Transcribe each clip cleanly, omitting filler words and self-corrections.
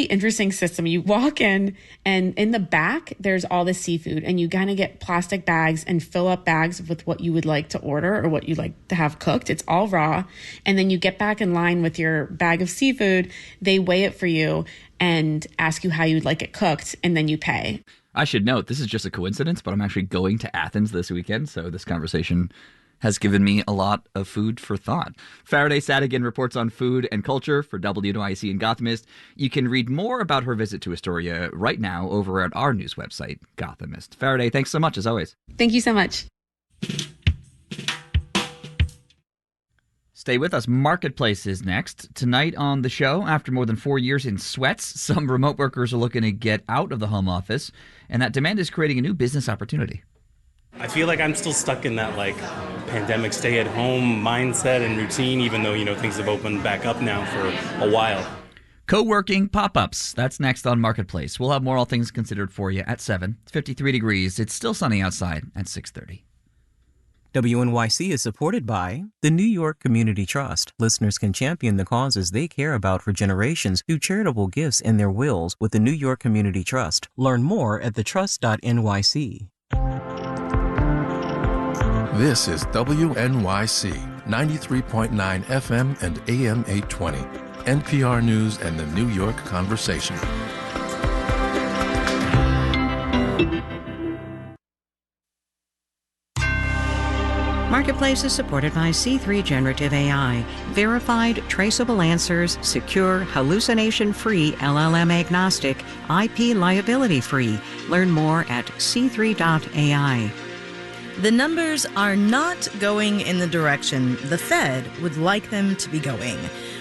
Interesting system. You walk in, and in the back there's all the seafood, and you kind of get plastic bags and fill up bags with what you would like to order or what you like to have cooked. It's all raw. And then you get back in line with your bag of seafood. They weigh it for you and ask you how you'd like it cooked, and then you pay. I should note, this is just a coincidence, but I'm actually going to Athens this weekend, so this conversation has given me a lot of food for thought. Faraday Sadigan reports on food and culture for WNYC and Gothamist. You can read more about her visit to Astoria right now over at our news website, Gothamist. Faraday, thanks so much, as always. Thank you so much. Stay with us. Marketplace is next. Tonight on the show, after more than 4 years in sweats, some remote workers are looking to get out of the home office, and that demand is creating a new business opportunity. I feel like I'm still stuck in that pandemic stay-at-home mindset and routine, even though, things have opened back up now for a while. Co-working pop-ups. That's next on Marketplace. We'll have more All Things Considered for you at 7. It's 53 degrees. It's still sunny outside at 6:30. WNYC is supported by the New York Community Trust. Listeners can champion the causes they care about for generations through charitable gifts and their wills with the New York Community Trust. Learn more at thetrust.nyc. This is WNYC 93.9 FM and AM 820, NPR News and the New York Conversation. Marketplace is supported by C3 Generative AI, verified, traceable answers, secure, hallucination-free, LLM-agnostic, IP liability-free. Learn more at c3.ai. The numbers are not going in the direction the Fed would like them to be going.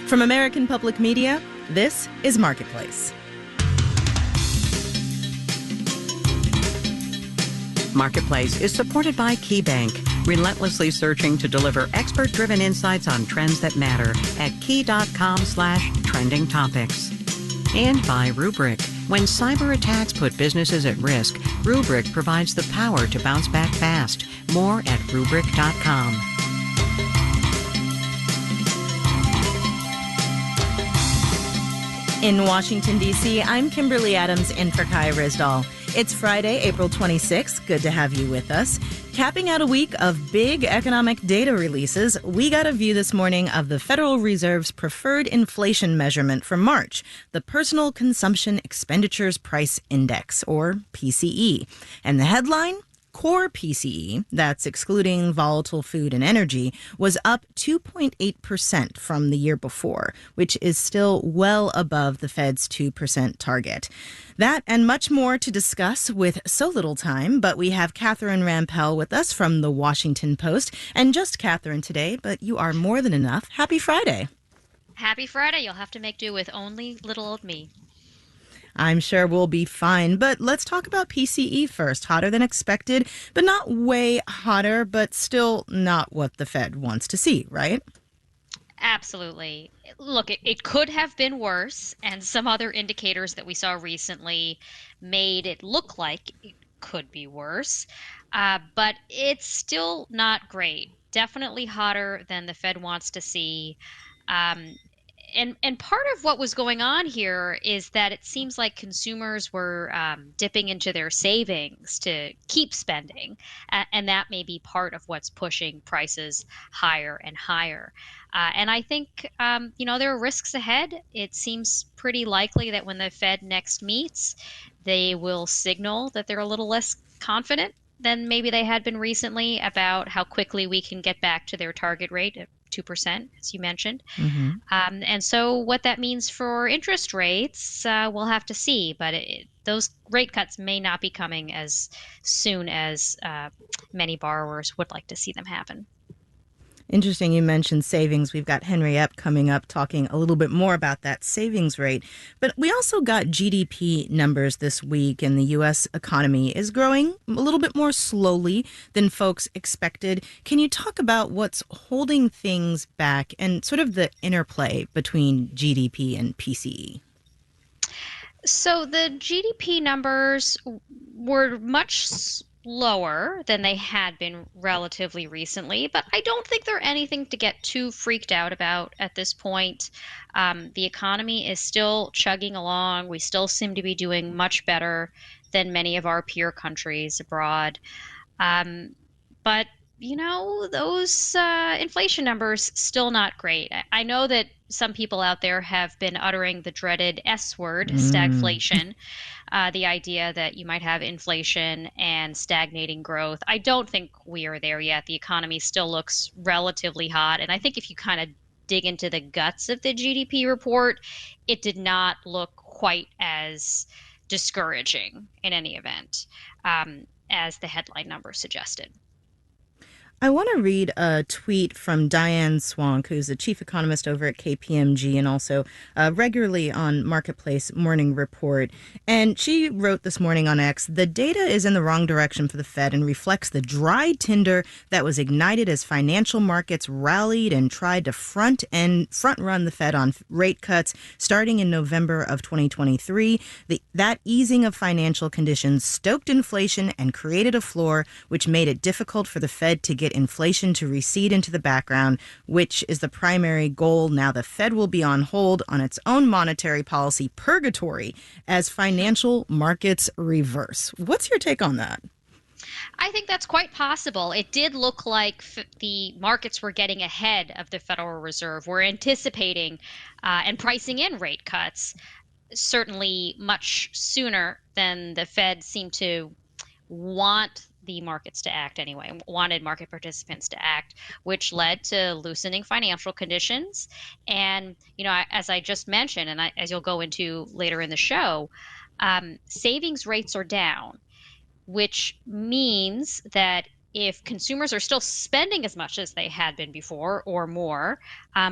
From American Public Media, this is Marketplace. Marketplace is supported by KeyBank, relentlessly searching to deliver expert-driven insights on trends that matter at key.com/trending topics. And by Rubrik. When cyber attacks put businesses at risk, Rubrik provides the power to bounce back fast. More at Rubrik.com. In Washington, D.C., I'm Kimberly Adams in for Kai Rizdal. It's Friday, April 26th. Good to have you with us. Capping out a week of big economic data releases, we got a view this morning of the Federal Reserve's preferred inflation measurement for March, the Personal Consumption Expenditures Price Index, or PCE. And the headline? Core PCE, that's excluding volatile food and energy, was up 2.8% from the year before, which is still well above the Fed's 2% target. That and much more to discuss with so little time, but we have Catherine Rampell with us from the Washington Post. And just Catherine today, but you are more than enough. Happy Friday. Happy Friday. You'll have to make do with only little old me. I'm sure we'll be fine, but let's talk about PCE first. Hotter than expected, but not way hotter, but still not what the Fed wants to see, right? Absolutely. Look, it could have been worse, and some other indicators that we saw recently made it look like it could be worse, but it's still not great. Definitely hotter than the Fed wants to see. And part of what was going on here is that it seems like consumers were dipping into their savings to keep spending, and that may be part of what's pushing prices higher and higher. And I think, there are risks ahead. It seems pretty likely that when the Fed next meets, they will signal that they're a little less confident than maybe they had been recently about how quickly we can get back to their target rate of 2%, as you mentioned. Mm-hmm. And so what that means for interest rates, we'll have to see. But those rate cuts may not be coming as soon as many borrowers would like to see them happen. Interesting you mentioned savings. We've got Henry Epp coming up talking a little bit more about that savings rate. But we also got GDP numbers this week, and the U.S. economy is growing a little bit more slowly than folks expected. Can you talk about what's holding things back and sort of the interplay between GDP and PCE? So the GDP numbers were much lower than they had been relatively recently, but I don't think they're anything to get too freaked out about at this point. The economy is still chugging along. We still seem to be doing much better than many of our peer countries abroad. But those inflation numbers still not great. I know that some people out there have been uttering the dreaded S word, stagflation, the idea that you might have inflation and stagnating growth. I don't think we are there yet. The economy still looks relatively hot. And I think if you kind of dig into the guts of the GDP report, it did not look quite as discouraging in any event as the headline number suggested. I want to read a tweet from Diane Swank, who's the chief economist over at KPMG and also regularly on Marketplace Morning Report. And she wrote this morning on X, "The data is in the wrong direction for the Fed and reflects the dry tinder that was ignited as financial markets rallied and tried to front run the Fed on rate cuts starting in November of 2023. That easing of financial conditions stoked inflation and created a floor, which made it difficult for the Fed to get inflation to recede into the background, which is the primary goal. Now the Fed will be on hold on its own monetary policy purgatory as financial markets reverse." What's your take on that? I think that's quite possible. It did look like the markets were getting ahead of the Federal Reserve. We're anticipating and pricing in rate cuts certainly much sooner than the Fed seemed to want the markets to act anyway, wanted market participants to act, which led to loosening financial conditions. And, as I just mentioned, and as you'll go into later in the show, savings rates are down, which means that if consumers are still spending as much as they had been before or more,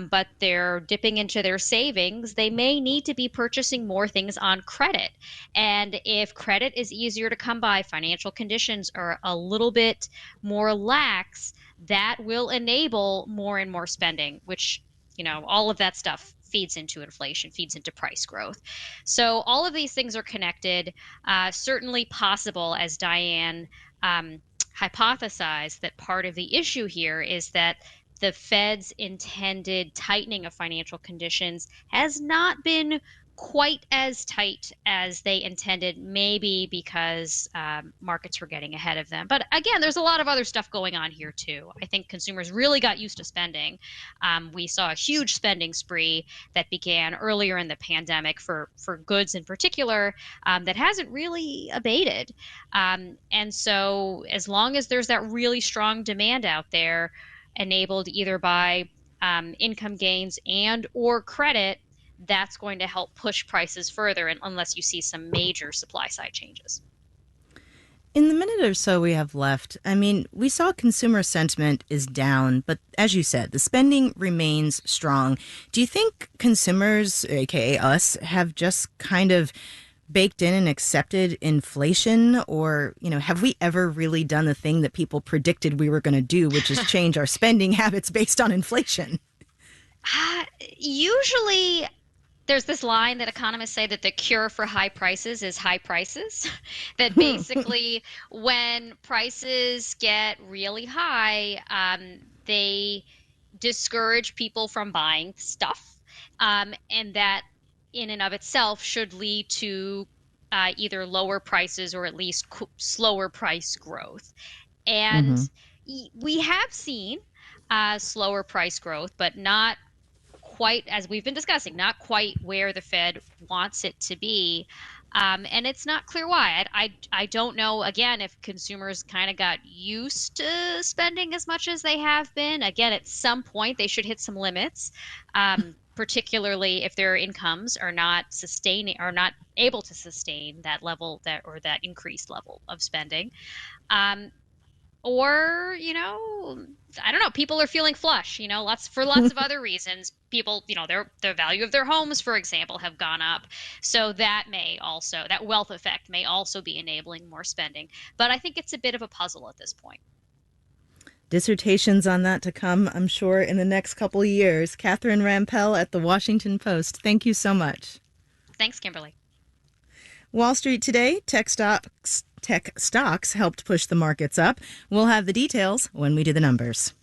but they're dipping into their savings, they may need to be purchasing more things on credit. And if credit is easier to come by, financial conditions are a little bit more lax, that will enable more and more spending, which, all of that stuff feeds into inflation, feeds into price growth. So all of these things are connected, certainly possible, as Diane hypothesized, that part of the issue here is that the Fed's intended tightening of financial conditions has not been quite as tight as they intended, maybe because markets were getting ahead of them. But again, there's a lot of other stuff going on here too. I think consumers really got used to spending. We saw a huge spending spree that began earlier in the pandemic for goods in particular that hasn't really abated. And so as long as there's that really strong demand out there, enabled either by income gains and or credit, that's going to help push prices further, unless you see some major supply side changes. In the minute or so we have left, we saw consumer sentiment is down, but as you said, the spending remains strong. Do you think consumers, aka us, have just kind of baked in and accepted inflation? Or, have we ever really done the thing that people predicted we were going to do, which is change our spending habits based on inflation? Usually there's this line that economists say that the cure for high prices is high prices. That basically when prices get really high, they discourage people from buying stuff. And that in and of itself should lead to either lower prices or at least slower price growth. And we have seen slower price growth, but not quite, as we've been discussing, not quite where the Fed wants it to be. And it's not clear why. I don't know, again, if consumers kind of got used to spending as much as they have been. Again, at some point, they should hit some limits, particularly if their incomes are not able to sustain that level, that increased level of spending. Or, I don't know, people are feeling flush, for lots of other reasons. People, the value of their homes, for example, have gone up. So that wealth effect may also be enabling more spending. But I think it's a bit of a puzzle at this point. Dissertations on that to come, I'm sure, in the next couple of years. Catherine Rampell at The Washington Post, thank you so much. Thanks, Kimberly. Wall Street today, tech stocks tech stocks helped push the markets up. We'll have the details when we do the numbers.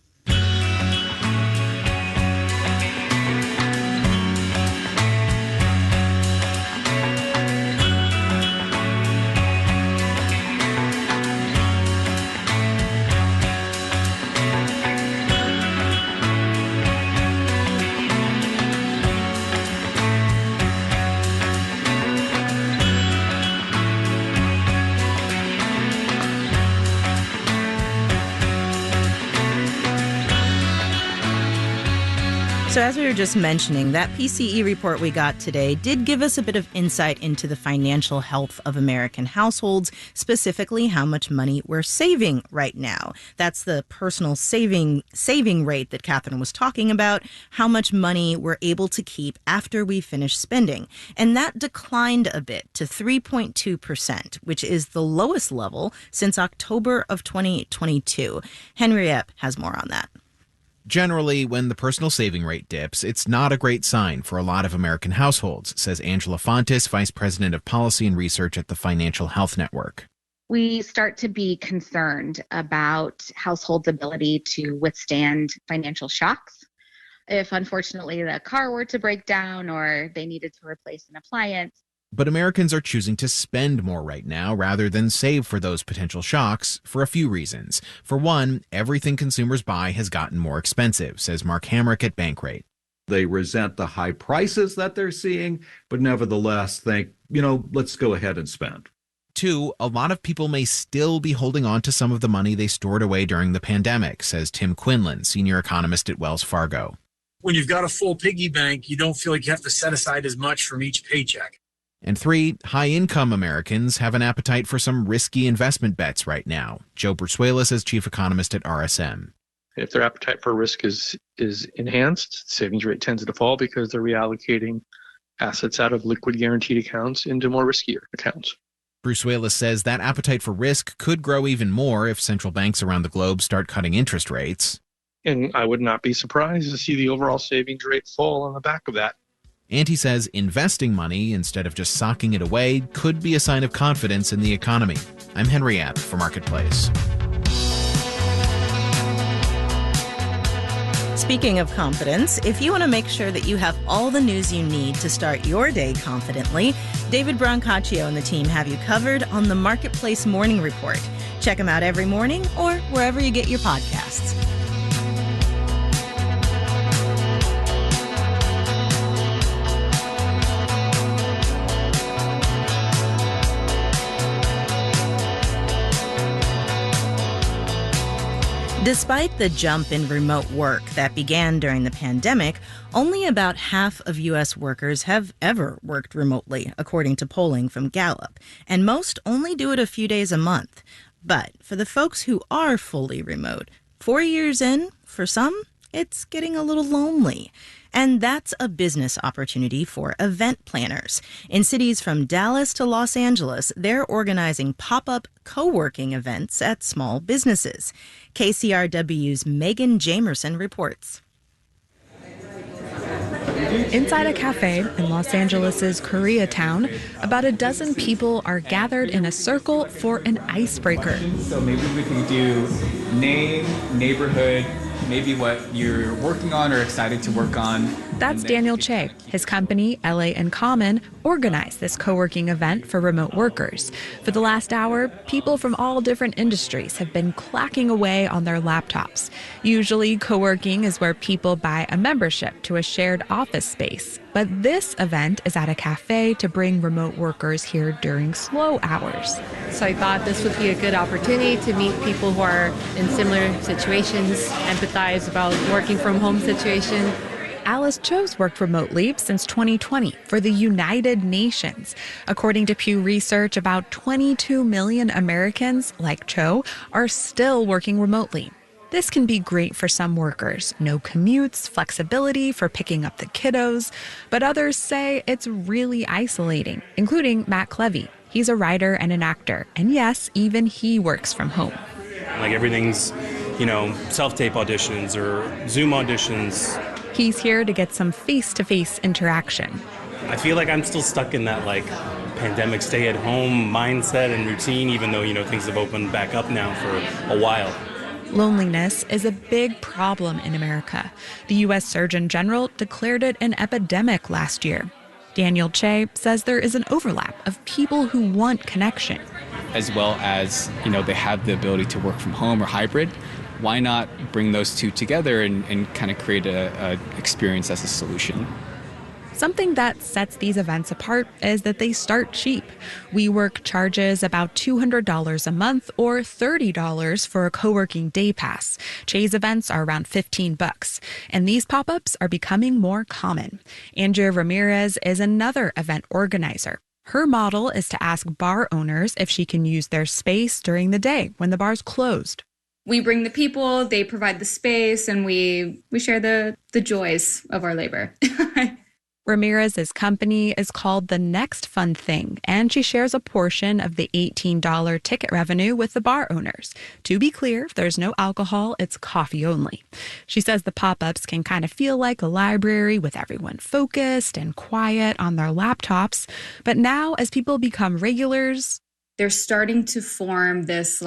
So as we were just mentioning, that PCE report we got today did give us a bit of insight into the financial health of American households, specifically how much money we're saving right now. That's the personal saving rate that Catherine was talking about, how much money we're able to keep after we finish spending. And that declined a bit to 3.2%, which is the lowest level since October of 2022. Henry Epp has more on that. Generally, when the personal saving rate dips, it's not a great sign for a lot of American households, says Angela Fontes, Vice President of Policy and Research at the Financial Health Network. We start to be concerned about households' ability to withstand financial shocks. If, unfortunately, the car were to break down or they needed to replace an appliance. But Americans are choosing to spend more right now rather than save for those potential shocks for a few reasons. For one, everything consumers buy has gotten more expensive, says Mark Hamrick at Bankrate. They resent the high prices that they're seeing, but nevertheless think, let's go ahead and spend. Two, a lot of people may still be holding on to some of the money they stored away during the pandemic, says Tim Quinlan, senior economist at Wells Fargo. When you've got a full piggy bank, you don't feel like you have to set aside as much from each paycheck. And three, high-income Americans have an appetite for some risky investment bets right now. Joe Brusuelas is chief economist at RSM. If their appetite for risk is enhanced, savings rate tends to fall because they're reallocating assets out of liquid guaranteed accounts into more riskier accounts. Brusuelas says that appetite for risk could grow even more if central banks around the globe start cutting interest rates. And I would not be surprised to see the overall savings rate fall on the back of that. And he says investing money instead of just socking it away could be a sign of confidence in the economy. I'm Henry Epp for Marketplace. Speaking of confidence, if you want to make sure that you have all the news you need to start your day confidently, David Brancaccio and the team have you covered on the Marketplace Morning Report. Check them out every morning or wherever you get your podcasts. Despite the jump in remote work that began during the pandemic, only about half of U.S. workers have ever worked remotely, according to polling from Gallup, and most only do it a few days a month. But for the folks who are fully remote, 4 years in, for some, it's getting a little lonely. And that's a business opportunity for event planners. In cities from Dallas to Los Angeles, they're organizing pop-up co-working events at small businesses. KCRW's Megan Jamerson reports. Inside a cafe in Los Angeles' Koreatown, about a dozen people are gathered in a circle for an icebreaker. So maybe we can do name, neighborhood, maybe what you're working on or excited to work on. That's Daniel Che. His company, LA in Common, organized this co-working event for remote workers. For the last hour, people from all different industries have been clacking away on their laptops. Usually, co-working is where people buy a membership to a shared office space. But this event is at a cafe to bring remote workers here during slow hours. So I thought this would be a good opportunity to meet people who are in similar situations, empathize about working from home situation. Alice Cho's worked remotely since 2020 for the United Nations. According to Pew Research, about 22 million Americans, like Cho, are still working remotely. This can be great for some workers. No commutes, flexibility for picking up the kiddos. But others say it's really isolating, including Matt Clevey. He's a writer and an actor. And yes, even he works from home. Like everything's, self-tape auditions or Zoom auditions. He's here to get some face-to-face interaction. I feel like I'm still stuck in that like pandemic stay-at-home mindset and routine, even though, things have opened back up now for a while. Loneliness is a big problem in America. The U.S. Surgeon General declared it an epidemic last year. Daniel Che says there is an overlap of people who want connection. As well as, they have the ability to work from home or hybrid. Why not bring those two together and kind of create a experience as a solution? Something that sets these events apart is that they start cheap. WeWork charges about $200 a month or $30 for a co-working day pass. Che's events are around $15, and these pop-ups are becoming more common. Andrea Ramirez is another event organizer. Her model is to ask bar owners if she can use their space during the day when the bar's closed. We bring the people, they provide the space, and we share the joys of our labor. Ramirez's company is called The Next Fun Thing, and she shares a portion of the $18 ticket revenue with the bar owners. To be clear, there's no alcohol, it's coffee only. She says the pop-ups can kind of feel like a library with everyone focused and quiet on their laptops. But now, as people become regulars, they're starting to form this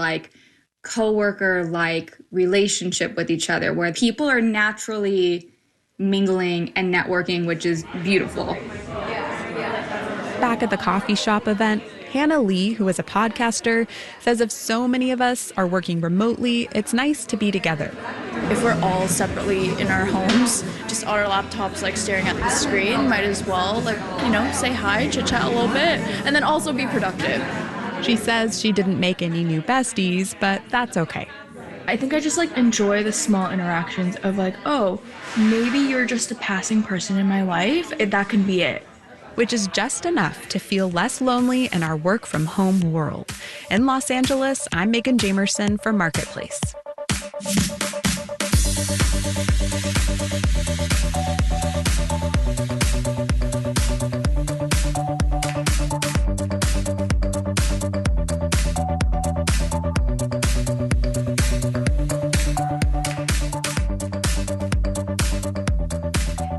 coworker-like relationship with each other where people are naturally mingling and networking, which is beautiful. Back at the coffee shop event, Hannah Lee, who is a podcaster, says if so many of us are working remotely, it's nice to be together. If we're all separately in our homes, just on our laptops, staring at the screen, might as well, say hi, chit-chat a little bit, and then also be productive. She says she didn't make any new besties, but that's okay. I think I just enjoy the small interactions of oh, maybe you're just a passing person in my life. That can be it. Which is just enough to feel less lonely in our work from home world. In Los Angeles, I'm Megan Jamerson for Marketplace.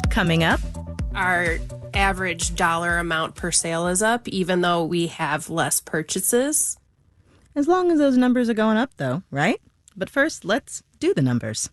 Coming up, our average dollar amount per sale is up, even though we have less purchases. As long as those numbers are going up, though, right? But first, let's do the numbers.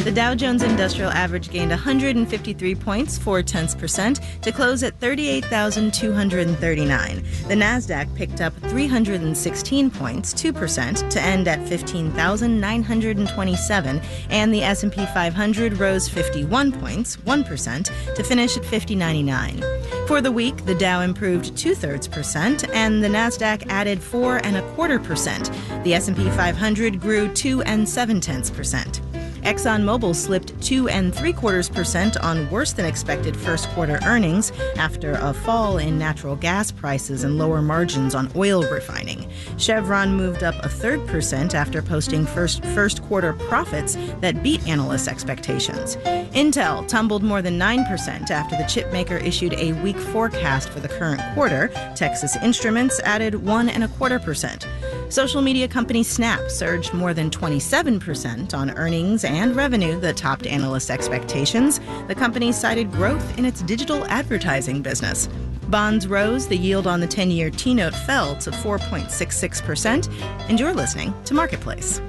The Dow Jones Industrial Average gained 153 points, 0.4%, to close at 38,239. The Nasdaq picked up 316 points, 2%, to end at 15,927, and the S&P 500 rose 51 points, 1%, to finish at 5099. For the week, the Dow improved 0.2%, and the Nasdaq added 4.25%. The S&P 500 grew 2.7%. ExxonMobil slipped 2.75% on worse-than-expected first-quarter earnings after a fall in natural gas prices and lower margins on oil refining. Chevron moved up 0.33% after posting first-quarter profits that beat analysts' expectations. Intel tumbled more than 9% after the chipmaker issued a weak forecast for the current quarter. Texas Instruments added 1.25%. Social media company Snap surged more than 27% on earnings and revenue that topped analysts' expectations. The company cited growth in its digital advertising business. Bonds rose, the yield on the 10-year T-note fell to 4.66%, and you're listening to Marketplace.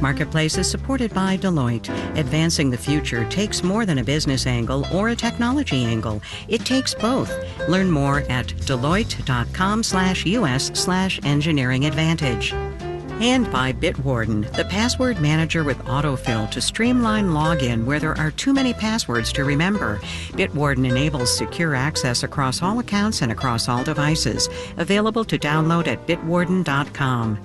Marketplace is supported by Deloitte. Advancing the future takes more than a business angle or a technology angle. It takes both. Learn more at Deloitte.com/US/engineering advantage. And by Bitwarden, the password manager with autofill to streamline login where there are too many passwords to remember. Bitwarden enables secure access across all accounts and across all devices. Available to download at bitwarden.com.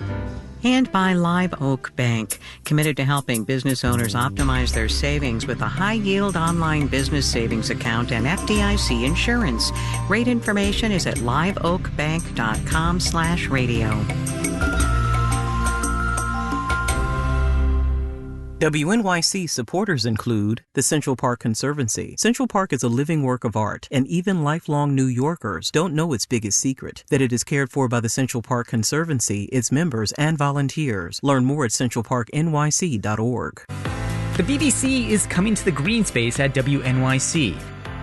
And by Live Oak Bank, committed to helping business owners optimize their savings with a high-yield online business savings account and FDIC insurance. Rate information is at liveoakbank.com/radio. WNYC supporters include the Central Park Conservancy. Central Park is a living work of art, and even lifelong New Yorkers don't know its biggest secret, that it is cared for by the Central Park Conservancy, its members, and volunteers. Learn more at centralparknyc.org. The BBC is coming to the green space at WNYC.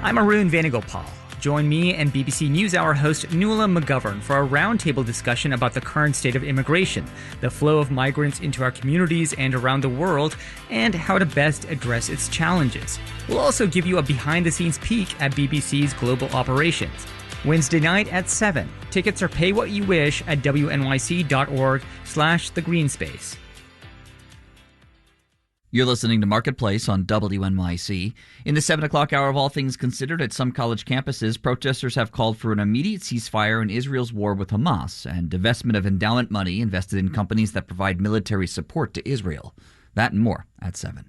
I'm Arun Venugopal. Join me and BBC NewsHour host Nuala McGovern for a roundtable discussion about the current state of immigration, the flow of migrants into our communities and around the world, and how to best address its challenges. We'll also give you a behind-the-scenes peek at BBC's global operations. Wednesday night at 7. Tickets are pay what you wish at wnyc.org/thegreenspace. You're listening to Marketplace on WNYC. In the 7 o'clock hour of All Things Considered, at some college campuses, protesters have called for an immediate ceasefire in Israel's war with Hamas and divestment of endowment money invested in companies that provide military support to Israel. That and more at 7.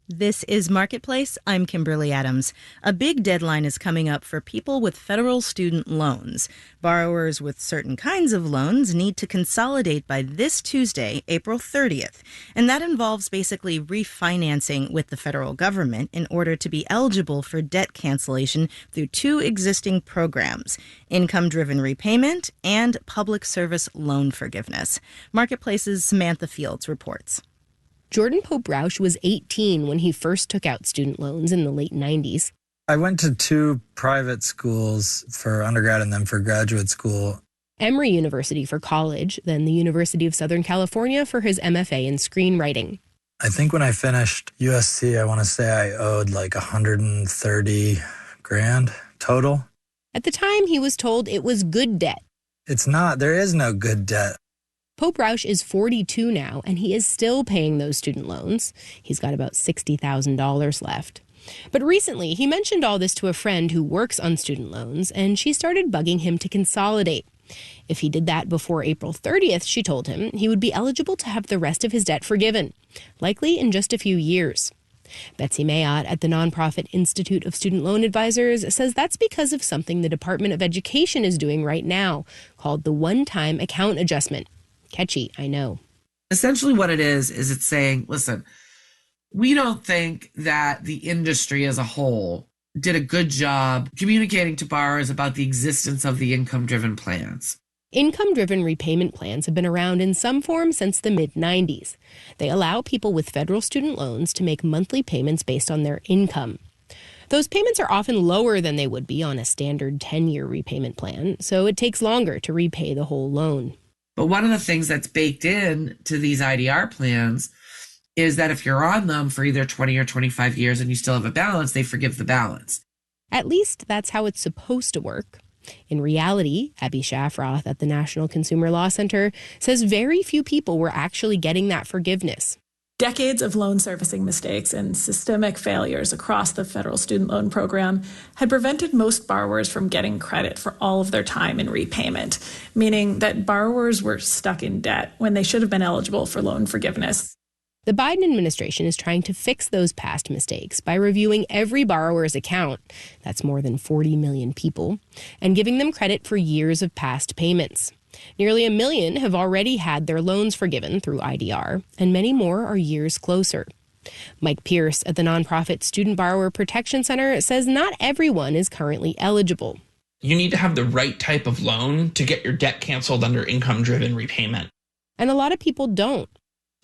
This is Marketplace. I'm Kimberly Adams. A big deadline is coming up for people with federal student loans. Borrowers with certain kinds of loans need to consolidate by this Tuesday, April 30th. And that involves basically refinancing with the federal government in order to be eligible for debt cancellation through two existing programs: income-driven repayment and public service loan forgiveness. Marketplace's Samantha Fields reports. Jordan Pope Roush was 18 when he first took out student loans in the late 90s. I went to two private schools for undergrad and then for graduate school. Emory University for college, then the University of Southern California for his MFA in screenwriting. I think when I finished USC, I want to say I owed like $130,000 total. At the time, he was told it was good debt. It's not. There is no good debt. Pope Roush is 42 now, and he is still paying those student loans. He's got about $60,000 left. But recently, he mentioned all this to a friend who works on student loans, and she started bugging him to consolidate. If he did that before April 30th, she told him, he would be eligible to have the rest of his debt forgiven, likely in just a few years. Betsy Mayotte at the nonprofit Institute of Student Loan Advisors says that's because of something the Department of Education is doing right now, called the one-time account adjustment. Catchy, I know. Essentially what it is it's saying, listen, we don't think that the industry as a whole did a good job communicating to borrowers about the existence of the income-driven plans. Income-driven repayment plans have been around in some form since the mid-90s. They allow people with federal student loans to make monthly payments based on their income. Those payments are often lower than they would be on a standard 10-year repayment plan, so it takes longer to repay the whole loan. But one of the things that's baked in to these IDR plans is that if you're on them for either 20 or 25 years and you still have a balance, they forgive the balance. At least that's how it's supposed to work. In reality, Abby Shafroth at the National Consumer Law Center says very few people were actually getting that forgiveness. Decades of loan servicing mistakes and systemic failures across the federal student loan program had prevented most borrowers from getting credit for all of their time in repayment, meaning that borrowers were stuck in debt when they should have been eligible for loan forgiveness. The Biden administration is trying to fix those past mistakes by reviewing every borrower's account, that's more than 40 million people, and giving them credit for years of past payments. Nearly 1 million have already had their loans forgiven through IDR, and many more are years closer. Mike Pierce at the nonprofit Student Borrower Protection Center says not everyone is currently eligible. You need to have the right type of loan to get your debt canceled under income-driven repayment. And a lot of people don't.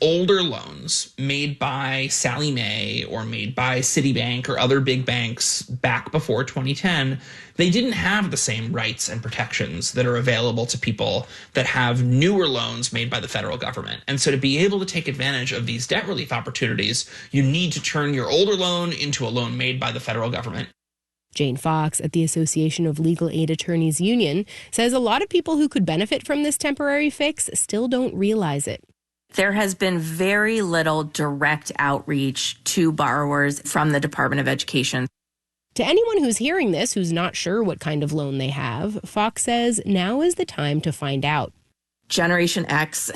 Older loans made by Sallie Mae or made by Citibank or other big banks back before 2010, they didn't have the same rights and protections that are available to people that have newer loans made by the federal government. And so to be able to take advantage of these debt relief opportunities, you need to turn your older loan into a loan made by the federal government. Jane Fox at the Association of Legal Aid Attorneys Union says a lot of people who could benefit from this temporary fix still don't realize it. There has been very little direct outreach to borrowers from the Department of Education. To anyone who's hearing this who's not sure what kind of loan they have, Fox says now is the time to find out. Generation X,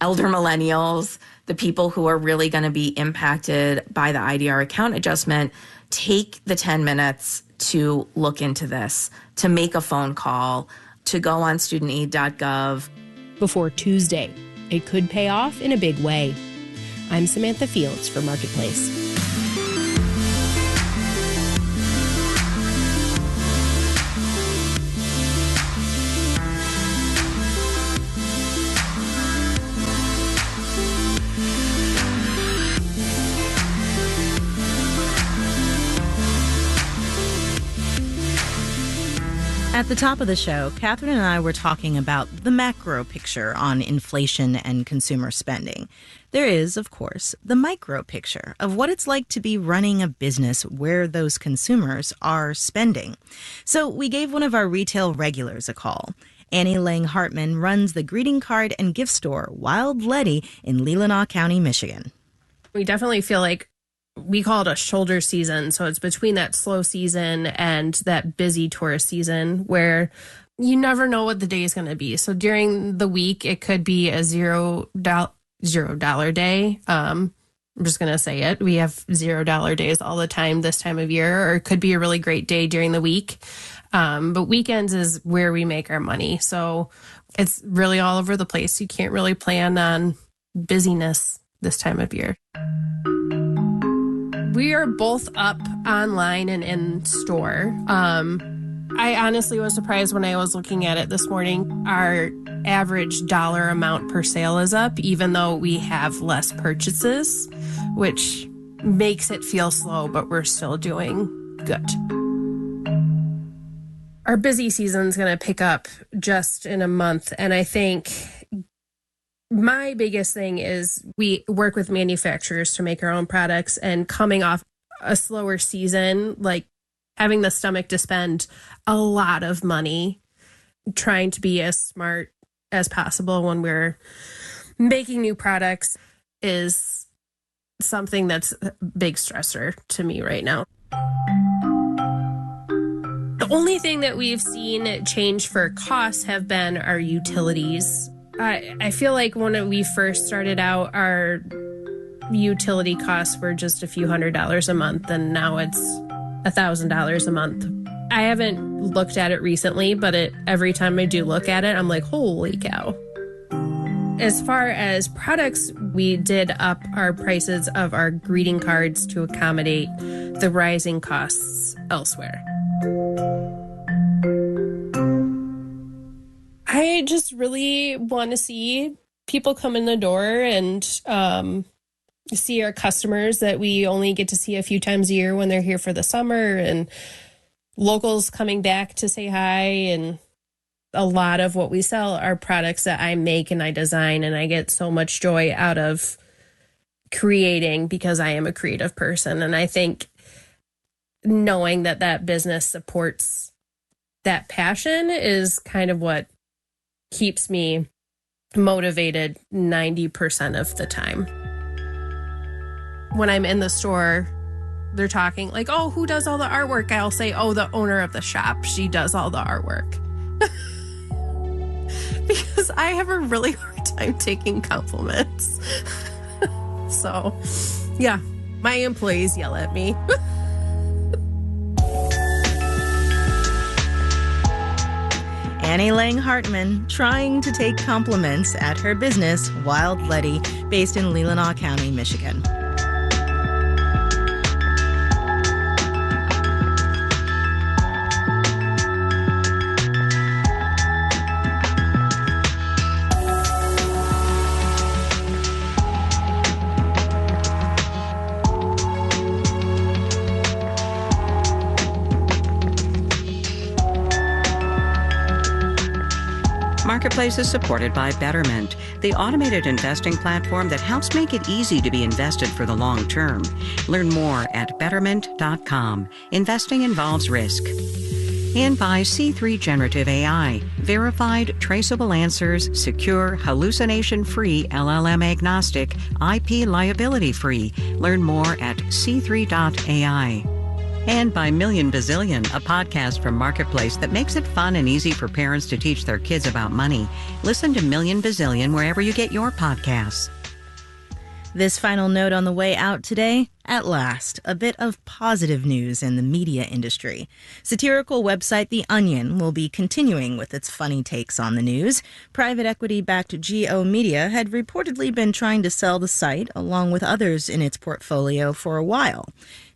elder millennials, the people who are really going to be impacted by the IDR account adjustment, take the 10 minutes to look into this, to make a phone call, to go on studentaid.gov. Before Tuesday. It could pay off in a big way. I'm Samantha Fields for Marketplace. At the top of the show, Catherine and I were talking about the macro picture on inflation and consumer spending. There is, of course, the micro picture of what it's like to be running a business where those consumers are spending. So we gave one of our retail regulars a call. Annie Lang Hartman runs the greeting card and gift store Wild Letty in Leelanau County, Michigan. We definitely feel like we call it a shoulder season. So it's between that slow season and that busy tourist season where you never know what the day is going to be. So during the week, it could be a $0 day. I'm just going to say it. We have $0 days all the time this time of year, or it could be a really great day during the week. But weekends is where we make our money. So it's really all over the place. You can't really plan on busyness this time of year. We are both up online and in store. I honestly was surprised when I was looking at it this morning. Our average dollar amount per sale is up, even though we have less purchases, which makes it feel slow, but we're still doing good. Our busy season is going to pick up just in a month, and I think my biggest thing is we work with manufacturers to make our own products, and coming off a slower season, like having the stomach to spend a lot of money trying to be as smart as possible when we're making new products is something that's a big stressor to me right now. The only thing that we've seen change for costs have been our utilities. I feel like when we first started out, our utility costs were just a few $100s a month, and now it's $1,000 a month. I haven't looked at it recently, but every time I do look at it, I'm like, holy cow. As far as products, we did up our prices of our greeting cards to accommodate the rising costs elsewhere. I just really want to see people come in the door and see our customers that we only get to see a few times a year when they're here for the summer, and locals coming back to say hi. And a lot of what we sell are products that I make and I design, and I get so much joy out of creating because I am a creative person. And I think knowing that that business supports that passion is kind of what keeps me motivated 90% of the time. When I'm in the store, they're talking like, oh, who does all the artwork? I'll say, oh, the owner of the shop. She does all the artwork. Because I have a really hard time taking compliments. So, yeah, my employees yell at me. Annie Lang Hartman trying to take compliments at her business, Wild Letty, based in Leelanau County, Michigan. Marketplace is supported by Betterment, the automated investing platform that helps make it easy to be invested for the long term. Learn more at betterment.com. Investing involves risk. And by C3 Generative AI, verified, traceable answers, secure, hallucination-free, LLM-agnostic, IP liability-free. Learn more at c3.ai. And by Million Bazillion, a podcast from Marketplace that makes it fun and easy for parents to teach their kids about money. Listen to Million Bazillion wherever you get your podcasts. This final note on the way out today. At last, a bit of positive news in the media industry. Satirical website The Onion will be continuing with its funny takes on the news. Private equity-backed GO Media had reportedly been trying to sell the site, along with others in its portfolio, for a while.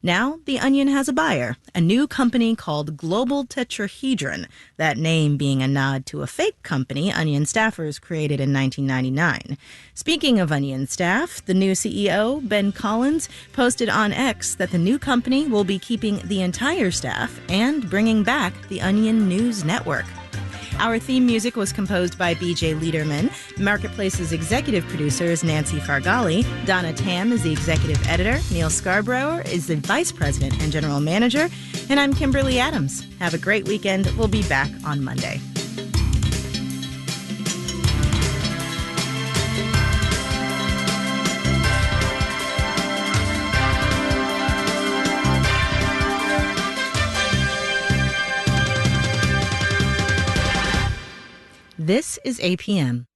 Now, The Onion has a buyer, a new company called Global Tetrahedron, that name being a nod to a fake company Onion staffers created in 1999. Speaking of Onion staff, the new CEO, Ben Collins, posted posted on X that the new company will be keeping the entire staff and bringing back the Onion News Network. Our theme music was composed by BJ Liederman. Marketplace's executive producer is Nancy Fargali. Donna Tam is the executive editor. Neil Scarborough is the vice president and general manager. And I'm Kimberly Adams. Have a great weekend. We'll be back on Monday. This is APM.